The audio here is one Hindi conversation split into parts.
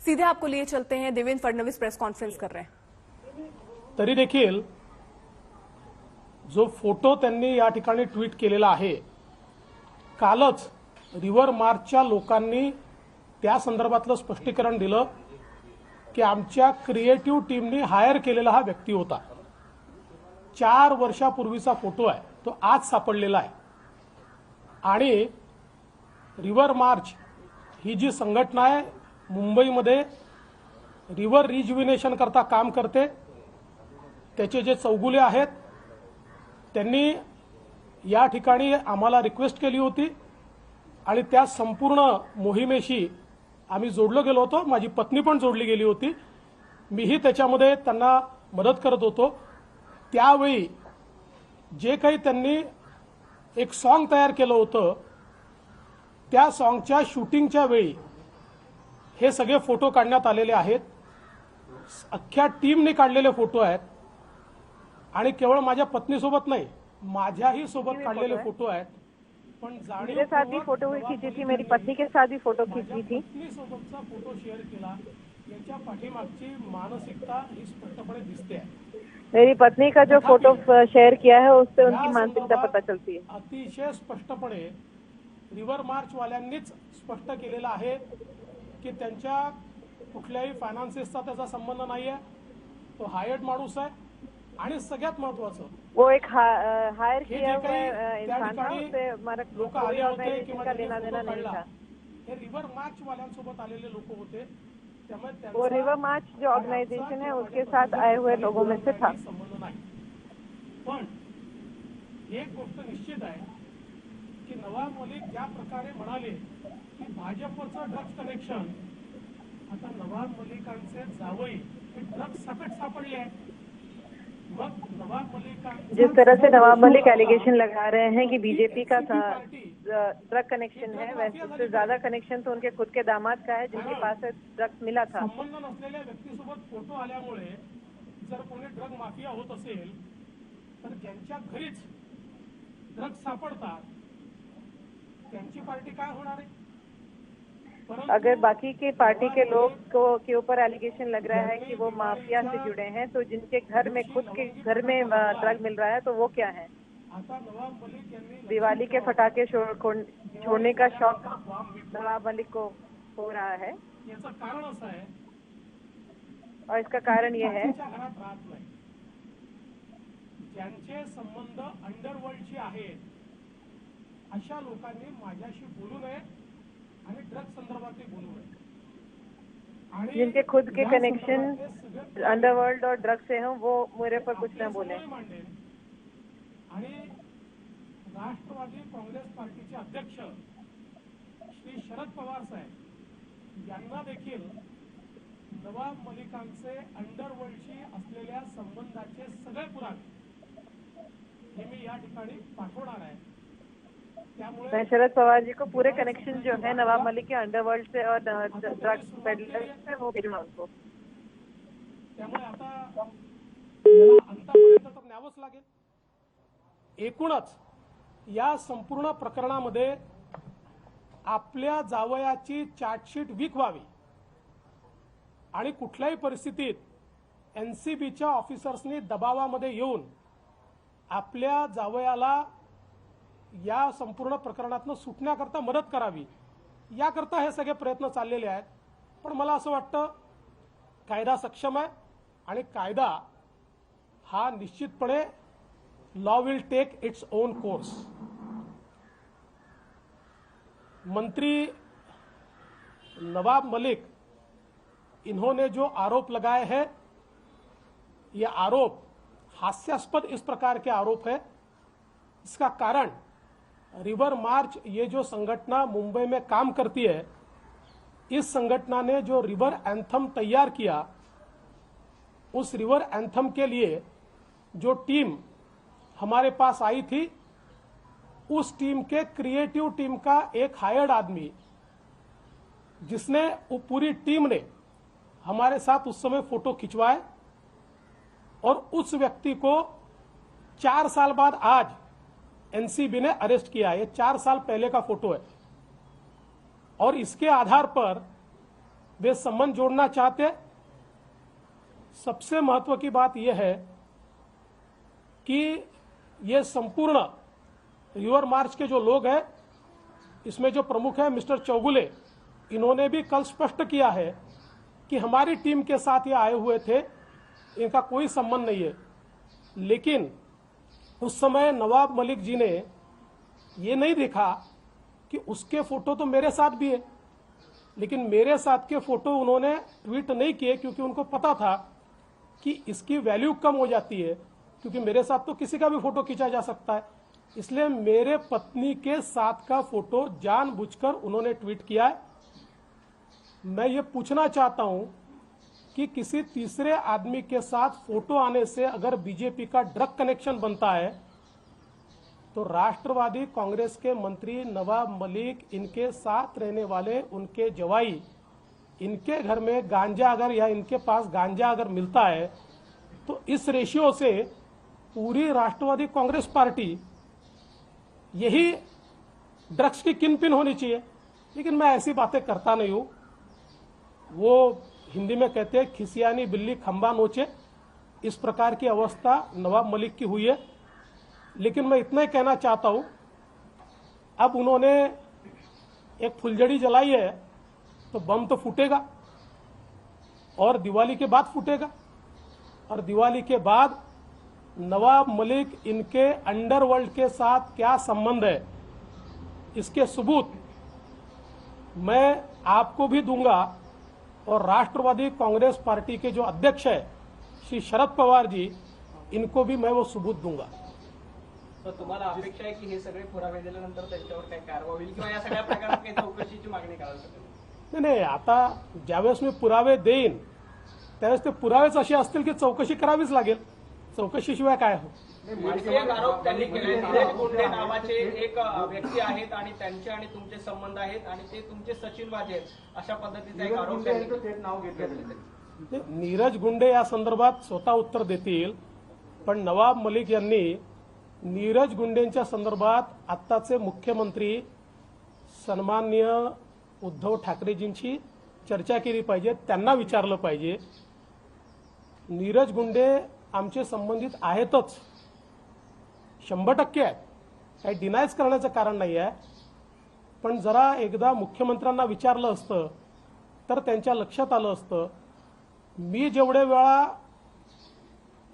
सीधे आपको लिए चलते हैं, देवेंद्र फडणवीस प्रेस कॉन्फ्रेन्स कर रहे हैं। तरी देखील जो फोटो त्यांनी या ठिकाणी ट्विट केलेला आहे, कालच रिव्हर मार्चच्या लोकांनी त्या संदर्भातलं स्पष्टीकरण दिलं की आमच्या क्रिएटिव्ह टीमनी हायर केलेला हा व्यक्ती होता। 4 वर्षापूर्वीचा फोटो आहे, तो आज सापडलेला आहे। आणि रिव्हर मार्च ही जी संघटना आहे मुंबईमध्ये रिव्हर रिज्युविनेशन करता काम करते, त्याचे जे चौगुले आहेत त्यांनी या ठिकाणी आम्हाला रिक्वेस्ट केली होती आणि त्या संपूर्ण मोहिमेशी आम्ही जोडलो गेलो होतो। माझी पत्नी पण जोडली गेली होती, मीही त्याच्यामध्ये त्यांना मदत करत होतो। त्यावेळी जे काही त्यांनी एक सॉन्ग तयार केलं होतं, त्या सॉन्गच्या शूटिंगच्या वेळी हे सगळे फोटो काढण्यात आलेले आहेत। अख्ख्या टीमने काढलेले फोटो आहेत आणि केवळ माझ्या पत्नीसोबत नाही, माझ्याही सोबत काढलेले फोटो आहेत। पण मेरे साथ भी फोटो खींची थी, मेरी पत्नी के साथ भी फोटो खींची थी। पत्नीसोबतचा फोटो शेअर केला, याच्या पाठीमागची मानसिकता ही स्पष्टपणे दिसते आहे। मेरी पत्नी का जो फोटो शेयर किया है उससे उनकी मानसिकता पता चलती है। अतिशय स्पष्टपणे रिव्हर मार्च वाल्यांनीच स्पष्ट केलेलं आहे की त्यांच्या कुठल्याही फायनान्सेसचा त्याचा संबंध नाहीये, तो हायर्ड माणूस आहे। आणि सगळ्यात महत्त्वाचं, वो एक हायर किया हुआ इंसान था, उससे हमारा लोक आले होते ऑर्गेनाइजेशन का लेना देना नहीं था। हे रिव्हर मार्च वाल्यांसोबत आलेले लोक होते, त्यामुळे वो रिवर मार्च जो ऑर्गेनाइजेशन है उसके साथ आए हुए लोगों में से था। संबंध नाही। पण एक गोष्ट निश्चित आहे की नवाब मलिक ज्या प्रकारे म्हणाले की भाजपचं ड्रग्ज कनेक्शन, आता नवाब मलिकांचे जावई हे ड्रग्ज सकट सापडले आहे। जिस तरह से नवाब मलिक एलिगेशन लगा रहे हैं कि बीजेपी का ड्रग कनेक्शन है, वैसे से ज्यादा कनेक्शन तो उनके खुद के दामाद का है जिनके पास ड्रग्स मिला था। संबंध नसलेल्या व्यक्तीसोबत फोटो आल्यामुळे जर कोणी ड्रग माफिया होत असेल तर ज्यांच्या घरीच ड्रग्स सापडतात त्यांची पार्टी काय होणार आहे? अगर बाकी के पार्टी के लोग के ऊपर एलिगेशन लग रहा है कि वो माफिया से जुड़े हैं, तो जिनके घर में खुद के घर में ड्रग मिल रहा है तो वो क्या है? दिवाली के पटाखे छोड़ने का शौक नवाब मलिक को हो रहा है, और इसका कारण ये है ज्यांचे संबंध अंडरवर्ल्डशी आहेत अशा लोकांनी माझ्याशी बोलू नये आणि ड्रग्स संदर्भात बोलू नये। जिनके खुद के कनेक्शन अंडरवर्ल्ड और ड्रग्स से हों वो मेरे पर कुछ न बोले। आणि राष्ट्रवादी काँग्रेस पार्टीचे अध्यक्ष श्री शरद पवार साहेब यांना देखील नवाब मलिकांचे अंडरवर्ल्डशी असलेल्या संबंधाचे सगळे पुरावे हे मी या ठिकाणी पाठवणार आहे। मैं शरद पवार जी को पूरे कनेक्शन जो है नवाब मलिक के अंडरवर्ल्ड से और ड्रग्स पेडलर से वो भेजना उनको। त्यामुळे आता याला अंतापर्यंत तर न्यावंच लागेल। एकूणच या संपूर्ण प्रकरणामध्ये आपल्या जावयाची चार्जशीट वीक व्हावी आणि कुठल्याही परिस्थितीत एनसीबीच्या ऑफिसर्सनी दबावामध्ये येऊन आपल्या जावयाला या संपूर्ण प्रकरणातून सुटण्याकरता मदत करावी, याकरता हे सगळे प्रयत्न चाललेले आहेत। पण मला असं वाटतं कायदा सक्षम आहे आणि कायदा हा निश्चितपणे law will take its own course. मंत्री नवाब मलिक इन्होंने जो आरोप लगाए हैं, ये आरोप हास्यास्पद इस प्रकार के आरोप है। इसका कारण रिवर मार्च ये जो संगठना मुंबई में काम करती है, इस संगठना ने जो रिवर एंथम तैयार किया, उस रिवर एंथम के लिए जो टीम हमारे पास आई थी, उस टीम के क्रिएटिव टीम का एक हायर्ड आदमी, जिसने पूरी टीम ने हमारे साथ उस समय फोटो खिंचवाए और उस व्यक्ति को 4 साल बाद आज एनसीबी ने अरेस्ट किया। ये 4 साल पहले का फोटो है और इसके आधार पर वे संबंध जोड़ना चाहते। सबसे महत्व की बात यह है कि ये संपूर्ण रिवर मार्च के जो लोग हैं, इसमें जो प्रमुख है मिस्टर चौगुले, इन्होंने भी कल स्पष्ट किया है कि हमारी टीम के साथ ये आए हुए थे, इनका कोई संबंध नहीं है। लेकिन उस समय नवाब मलिक जी ने ये नहीं देखा कि उसके फोटो तो मेरे साथ भी है, लेकिन मेरे साथ के फोटो उन्होंने ट्वीट नहीं किए, क्योंकि उनको पता था कि इसकी वैल्यू कम हो जाती है, क्योंकि मेरे साथ तो किसी का भी फोटो खींचा जा सकता है। इसलिए मेरे पत्नी के साथ का फोटो जानबूझकर उन्होंने ट्वीट किया है। मैं ये पूछना चाहता हूं कि किसी तीसरे आदमी के साथ फोटो आने से अगर बीजेपी का ड्रग कनेक्शन बनता है, तो राष्ट्रवादी कांग्रेस के मंत्री नवाब मलिक, इनके साथ रहने वाले उनके जवाई, इनके घर में गांजा अगर या इनके पास गांजा अगर मिलता है, तो इस रेशियो से पूरी राष्ट्रवादी कांग्रेस पार्टी यही ड्रग्स की किनपिन होनी चाहिए। लेकिन मैं ऐसी बातें करता नहीं हूं। वो हिंदी में कहते हैं खिसियानी बिल्ली खंबा नोचे, इस प्रकार की अवस्था नवाब मलिक की हुई है। लेकिन मैं इतना ही कहना चाहता हूं, अब उन्होंने एक फुलझड़ी जलाई है तो बम तो फूटेगा, और दिवाली के बाद फूटेगा, और दिवाली के बाद नवाब मलिक इनके अंडरवर्ल्ड के साथ क्या संबंध है, इसके सबूत मैं आपको भी दूंगा, और राष्ट्रवादी कांग्रेस पार्टी के जो अध्यक्ष है श्री शरद पवार जी, इनको भी मैं वो सबूत दूंगा। तर तुम्हाला अपेक्षा आहे की हे सगळे पुरावे दिल्यानंतर त्यांच्यावर काय कारवाई होईल किंवा या सगळ्या प्रकारात काही चौकशीची मागणी कराल? नाही, आता ज्यावेळेस मी पुरावे देईन त्यावेळेस ते पुरावेच असे असतील की चौकशी करावीच लागेल। चौकशीशिवाय काय हो? एक आरोप त्यांनी केले, नीरज गुंडे नावाचे एक व्यक्ती आहेत आणि त्यांचे आणि तुमचे संबंध आहेत आणि ते तुमचे सचिन वाजे आहेत, अशा पद्धतीचा एक आरोप त्यांनी थेट नाव घेतले। नीरज गुंडे या संदर्भात स्वतः उत्तर देतील, पण नवाब मलिक यांनी नीरज गुंडेंच्या संदर्भात आत्ताचे मुख्यमंत्री सन्माननीय उद्धव ठाकरेजींची चर्चा केली पाहिजे, त्यांना विचारलं पाहिजे। नीरज गुंडे आमचे संबंधित आहेतच, 100% आहेत, काही डिनायच करण्याचं कारण नाही आहे। पण जरा एकदा मुख्यमंत्र्यांना विचारलं असतं तर त्यांच्या लक्षात आलं असतं। मी जेवढे वेळा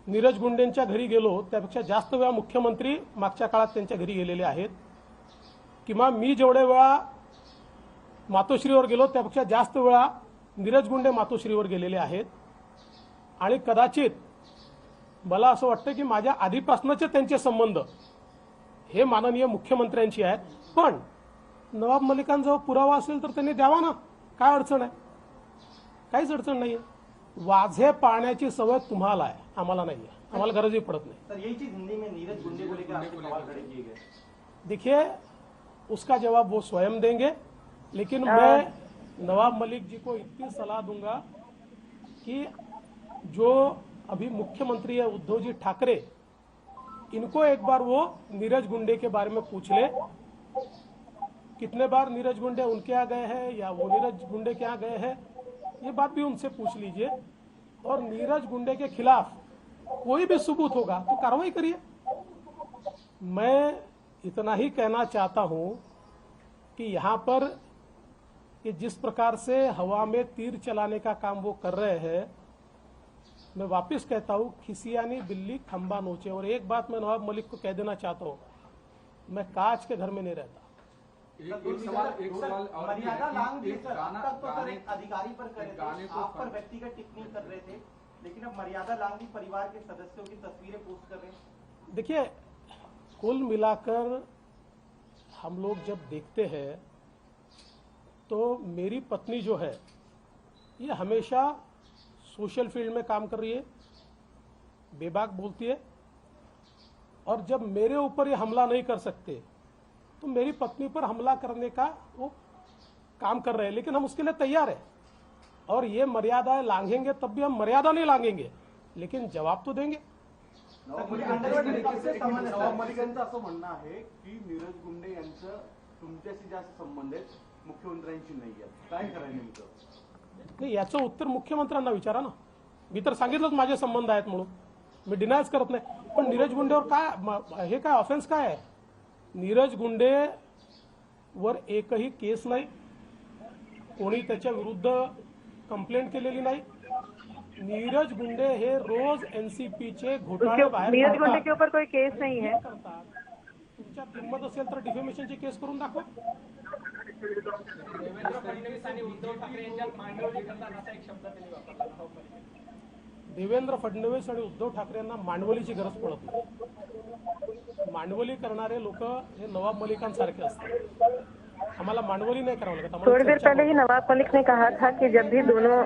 नीरज गुंडेंच्या घरी गेलो त्यापेक्षा जास्त वेळा मुख्यमंत्री मागच्या काळात त्यांच्या घरी गेलेले आहेत, किंवा मी जेवढे वेळा मातोश्रीवर गेलो त्यापेक्षा जास्त वेळा नीरज गुंडे मातोश्रीवर गेलेले आहेत। आणि कदाचित मला असं वाटतं की माझ्या आधीपासूनचे त्यांचे संबंध हे माननीय मुख्यमंत्र्यांशी आहेत। पण नवाब मलिकांजवळ पुरावा असेल तर त्यांनी द्यावा ना, काय अडचण आहे? काहीच अडचण नाहीये। वाझे पाळण्याची सवय तुम्हाला आहे, आम्हाला नाहीये, आम्हाला गरजही पडत नाही। सर यही चीज हिंदी में नीरज गुंडे को लेकर आपके सवाल खड़े किए गए। देखिए, उसका जवाब वो स्वयं देंगे, लेकिन मैं नवाब मलिक जी को इतनी सलाह दूंगा कि जो अभी मुख्यमंत्री है उद्धव जी ठाकरे, इनको एक बार वो नीरज गुंडे के बारे में पूछ ले, कितने बार नीरज गुंडे उनके यहाँ गए हैं या वो नीरज गुंडे के यहाँ गए हैं, ये बात भी उनसे पूछ लीजिए। और नीरज गुंडे के खिलाफ कोई भी सबूत होगा तो कार्रवाई करिए। मैं इतना ही कहना चाहता हूं कि यहां पर कि जिस प्रकार से हवा में तीर चलाने का काम वो कर रहे हैं, मैं वापस कहता हूं खिसियानी बिल्ली खंबा नोचे। और एक बात मैं नवाब मलिक को कह देना चाहता हूं, मैं कांच के घर में नहीं रहता। मर्यादा लांग भी सर, अब तक तो सर एक अधिकारी पर कर रहे थे, आप पर व्यक्तिगत टिप्पणी कर रहे थे, लेकिन अब मर्यादा लांग भी परिवार के सदस्यों की तस्वीरें पोस्ट कर रहे हैं। देखिए, कुल मिलाकर हम लोग जब देखते हैं तो मेरी पत्नी जो है ये हमेशा सोशल फील्ड में काम कर रही है, बेबाक बोलती है, और जब मेरे ऊपर ये हमला नहीं कर सकते तो मेरी पत्नी पर हमला करने का वो काम कर रहे हैं। लेकिन हम उसके लिए तैयार है, और ये मर्यादाएं लांघेंगे तब भी हम मर्यादा नहीं लांघेंगे, लेकिन जवाब तो देंगे। नवाब मलिकांचं असं म्हणणं आहे की नीरज गुंडे यांचं तुमच्याशी जास्त संबंध आहेत, मुख्यमंत्र्यांशी नाही आहेत, काय करायचं नेमकं? नाही, याचं उत्तर मुख्यमंत्र्यांना विचारा ना. मी तर सांगितलंच माझे संबंध आहेत म्हणून, मी डिनायच करत नाही. पण नीरज गुंडेवर काय हे काय ऑफेन्स काय आहे? नीरज गुंडेवर एकही केस नाही, कोणी त्याच्या विरुद्ध कंप्लेंट केलेली नाही. नीरज गुंडे हे रोज एनसीपीचे घोटाळे बाहेर नीरज गुंडे काढतात. के ऊपर कोई केस नहीं है. तुमच्या किंमत असेल तर डिफेमेशनची केस करून दाखवा. देवेंद्र फडणवीस आणि उद्धव ठाकरे यांच्यात मांडवली करतात असा एक शब्द त्यांनी वापरला नवाबमलिक. देवेंद्र फडणवीस आणि उद्धव ठाकरे यांना मांडवलीची गरज पडत नाही. मांडवली करणारे लोक हे नवाब मलिकांसारखे असतात. आम्हाला मांडवली नहीं करावं लागत. आम्हाला थोड़ी देर चर्चा पहले ही नवाब मलिक ने कहा था कि जब भी दोनों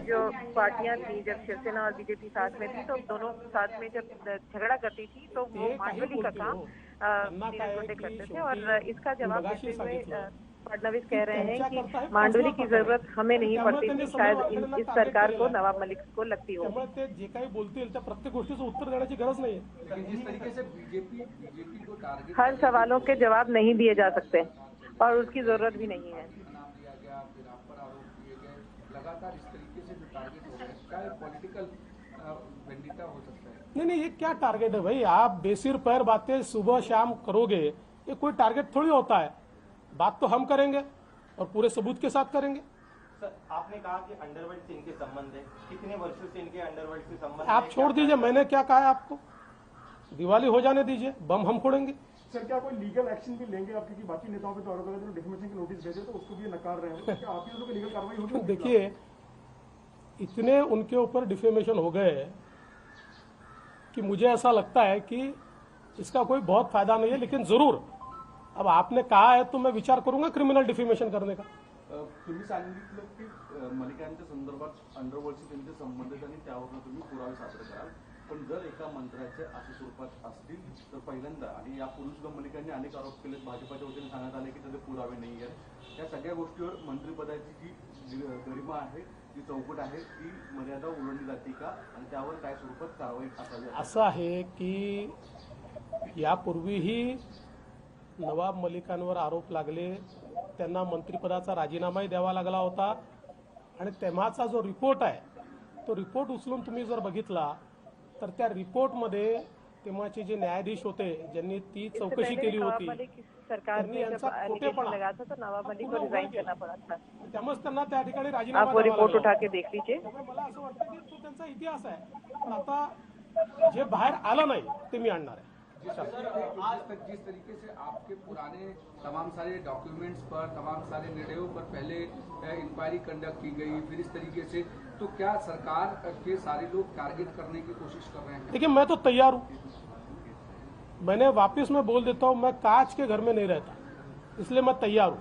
जो पार्टियां थी, जब शिवसेना और बीजेपी साथ में थी, तो दोनों साथ में जब झगड़ा करती थी तो वो ते काही मांडवली का बोलते काम हो. नीरज गुंडे की करते थे. शेवटी और इसका जवाब मगाशी देते हुए सांगितलं. फडणवीस कह रहे हैं त्यांच्या करता कि हे मांडवली फसवा की प्रकार जरूरत हमें नहीं त्यामुळे पड़ती त्यांनी थी, शायद समोर इस टार्गेट सरकार को केलेलं आहे. नवाब मलिक को लगती हो. त्यामुळे ते जे काही बोलतील त्या प्रत्येक गोष्टीचं उत्तर देण्याची गरज नाहीये. लेकिन जिस तरीके से बीजेपी को टारगेट हर सवालों के जवाब नहीं दिए जा सकते और उसकी जरूरत भी नहीं है. नाम लिया गया, फिर आप पर आरोप किए गए, लगातार इस तरीके से जो टारगेट हो रहे हैं, क्या पॉलिटिकल वेंडिटा हो सकता है? नहीं नहीं, ये क्या टारगेट है भाई? आप बेसिर पैर बातें सुबह शाम करोगे, ये कोई टारगेट थोड़ी होता है. बात तो हम करेंगे और पूरे सबूत के साथ करेंगे. सर, आपने कहा कि अंडरवर्ल्ड से इनके संबंध है. कितने वर्षों से इनके अंडरवर्ल्ड से संबंध आप है? छोड़ दीजिए, मैंने क्या कहा है आपको? दिवाली हो जाने दीजिए, बम हम फोड़ेंगे. सर क्या कोई लीगल एक्शन भी लेंगे आप? क्योंकि बाकी नेताओं पे तो आरोप लगा, डिफेमेशन के नोटिस भेजे तो उसको भी ये नकार रहे हैं. क्या आप ही लोगों की लीगल कार्रवाई होगी? देखिए, इतने उनके ऊपर डिफेमेशन हो गए कि मुझे ऐसा लगता है कि इसका कोई बहुत फायदा नहीं है. लेकिन जरूर अब आपने कहा है तो मैं विचार करूंगा क्रिमिनल डिफेमेशन करने का. तुम्ही सांगितलं की मलिकांच्या संदर्भात अंडरवर्ल्डशी त्यांचे संबंध आहेत आणि त्यावरून तुम्ही पुरावे सादर कराल. पण जर एका मंत्र्याचे अशा स्वरूपात असतील तर पहिल्यांदा, आणि यापूर्वी सुद्धा मलिकांनी अनेक आरोप केले, भाजपाच्या वतीने सांगण्यात आले की त्याचे पुरावे नाही आहेत. या सगळ्या गोष्टीवर मंत्रिपदाची जी गरिमा आहे, जी चौकट आहे, ती मर्यादा ओलांडली जाते का, आणि त्यावर काय स्वरूपात कारवाई असावी? असं आहे की यापूर्वीही नवाब मलिकांवर आरोप लागले, त्यांना मंत्रिपदाचा राजीनामाही द्यावा लागला होता. आणि तेव्हाचा जो रिपोर्ट आहे तो रिपोर्ट उचलून तुम्ही जर बघितला तर त्या रिपोर्टमध्ये तेव्हाचे जे न्यायाधीश होते ज्यांनी ती चौकशी केली होती, सरकार त्यांनी ने जब यांचा एलिगेशन खोटेपणा लगा था तो नवाब मलिक को रिजाइन करना पड़ा था. त्यामुळेच त्यांना त्या ठिकाणी आप राजीनामा वो द्यावा रिपोर्ट लागला. उठा के देख लीजिए. त्यामुळे मला असं वाटतं की तो त्यांचा इतिहास आहे. पण आता जे बाहेर आलं नाही ते मी आणणार आहे. जिस तरीके से आपके पुराने तमाम सारे डॉक्यूमेंट्स पर, तमाम सारे निर्णयों पर पहले इंक्वायरी कंडक्ट की गई, फिर इस तरीके से, तो क्या सरकार के सारे लोग टारगेट करने की कोशिश कर रहे हैं? देखिए, मैं तो तैयार हूं. मैंने वापस मैं बोल देता हूं, मैं कांच के घर में नहीं रहता, इसलिए मैं तैयार हूं.